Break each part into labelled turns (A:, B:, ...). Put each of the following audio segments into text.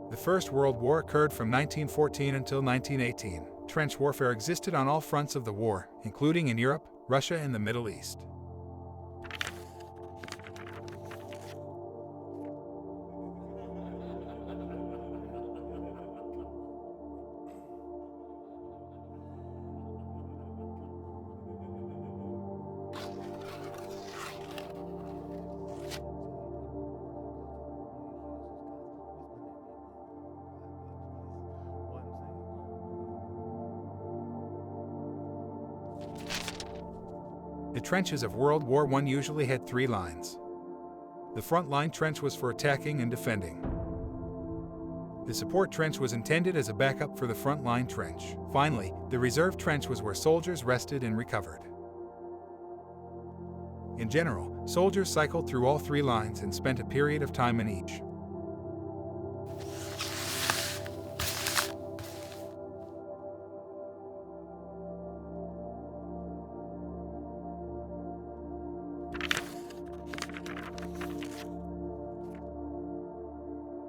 A: The First World War occurred from 1914 until 1918. Trench warfare existed on all fronts of the war, including in Europe, Russia, and the Middle East. The trenches of World War I usually had three lines. The front line trench was for attacking and defending. The support trench was intended as a backup for the front line trench. Finally, the reserve trench was where soldiers rested and recovered. In general, soldiers cycled through all three lines and spent a period of time in each.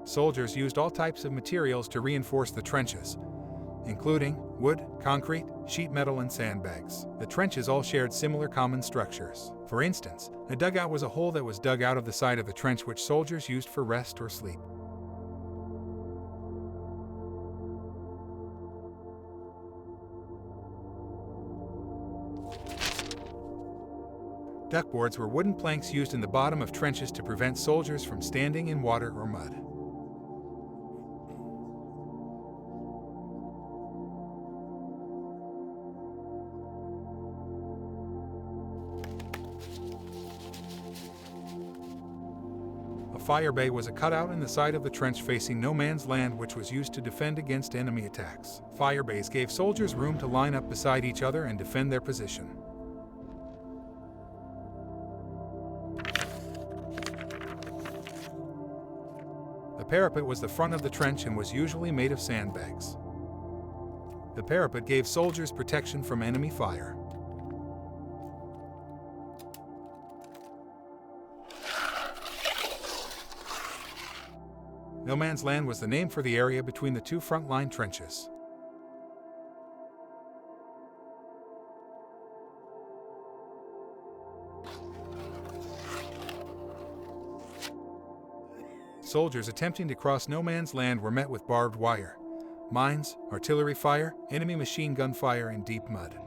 A: Soldiers used all types of materials to reinforce the trenches, including wood, concrete, sheet metal, and sandbags. The trenches all shared similar common structures. For instance, a dugout was a hole that was dug out of the side of the trench which soldiers used for rest or sleep. Duckboards were wooden planks used in the bottom of trenches to prevent soldiers from standing in water or mud. A fire bay was a cutout in the side of the trench facing no man's land which was used to defend against enemy attacks. Fire bays gave soldiers room to line up beside each other and defend their position. The parapet was the front of the trench and was usually made of sandbags. The parapet gave soldiers protection from enemy fire. No man's land was the name for the area between the two front-line trenches. Soldiers attempting to cross no man's land were met with barbed wire, mines, artillery fire, enemy machine gun fire, and deep mud.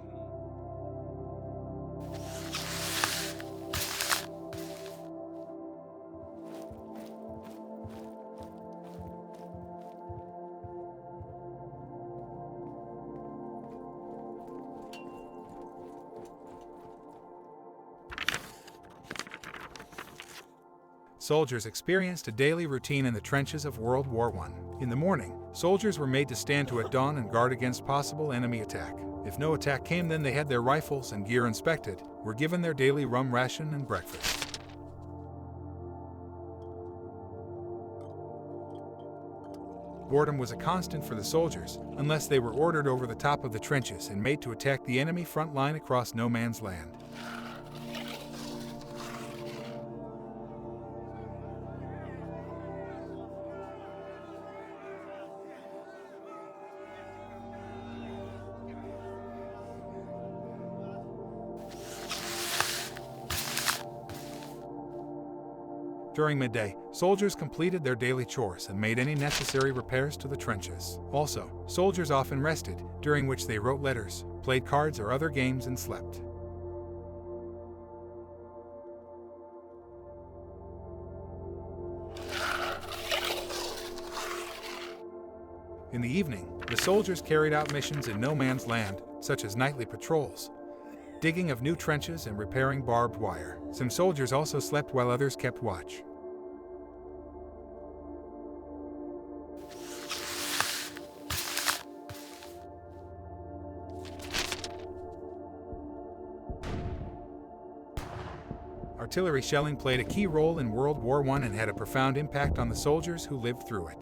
A: Soldiers experienced a daily routine in the trenches of World War I. In the morning, soldiers were made to stand to at dawn and guard against possible enemy attack. If no attack came, then they had their rifles and gear inspected, were given their daily rum ration and breakfast. Boredom was a constant for the soldiers, unless they were ordered over the top of the trenches and made to attack the enemy front line across no man's land. During midday, soldiers completed their daily chores and made any necessary repairs to the trenches. Also, soldiers often rested, during which they wrote letters, played cards or other games, and slept. In the evening, the soldiers carried out missions in no man's land, such as nightly patrols, digging of new trenches, and repairing barbed wire. Some soldiers also slept while others kept watch. Artillery shelling played a key role in World War I and had a profound impact on the soldiers who lived through it.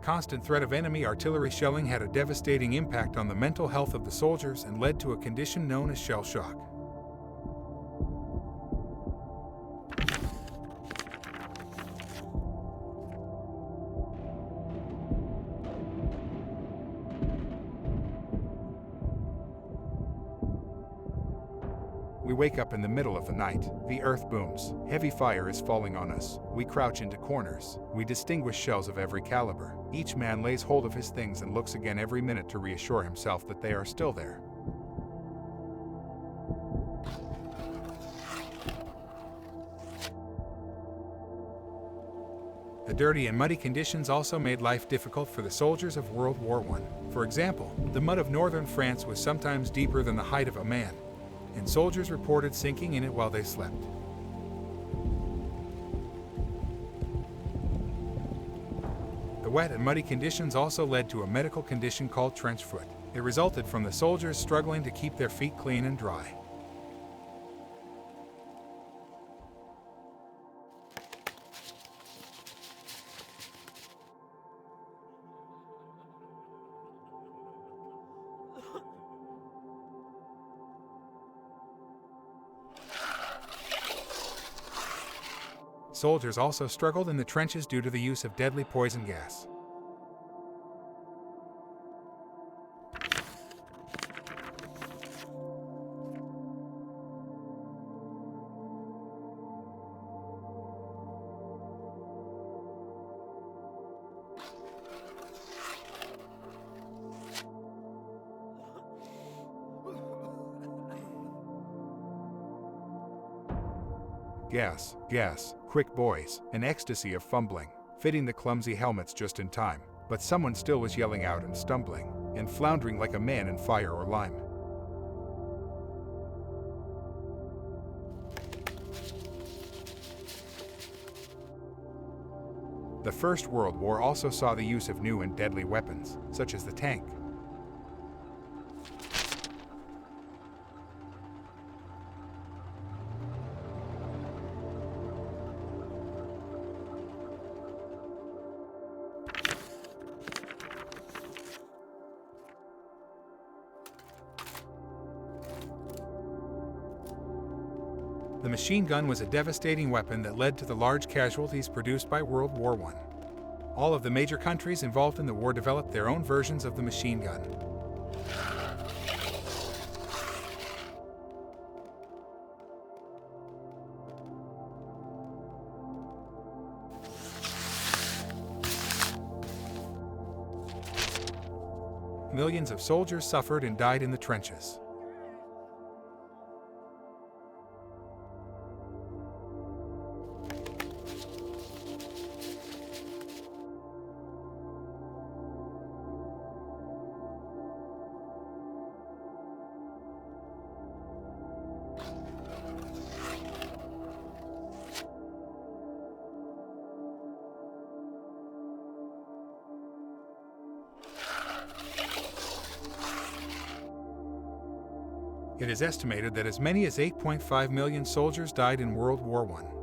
A: constant threat of enemy artillery shelling had a devastating impact on the mental health of the soldiers and led to a condition known as shell shock. We wake up in the middle of the night. The earth booms. Heavy fire is falling on us. We crouch into corners. We distinguish shells of every caliber. Each man lays hold of his things and looks again every minute to reassure himself that they are still there. The dirty and muddy conditions also made life difficult for the soldiers of World War I. For example, the mud of northern France was sometimes deeper than the height of a man, and soldiers reported sinking in it while they slept. The wet and muddy conditions also led to a medical condition called trench foot. It resulted from the soldiers struggling to keep their feet clean and dry. Soldiers also struggled in the trenches due to the use of deadly poison gas. Gas, quick boys, an ecstasy of fumbling, fitting the clumsy helmets just in time, but someone still was yelling out and stumbling, and floundering like a man in fire or lime. The First World War also saw the use of new and deadly weapons, such as the tank. The machine gun was a devastating weapon that led to the large casualties produced by World War I. All of the major countries involved in the war developed their own versions of the machine gun. Millions of soldiers suffered and died in the trenches. It is estimated that as many as 8.5 million soldiers died in World War I.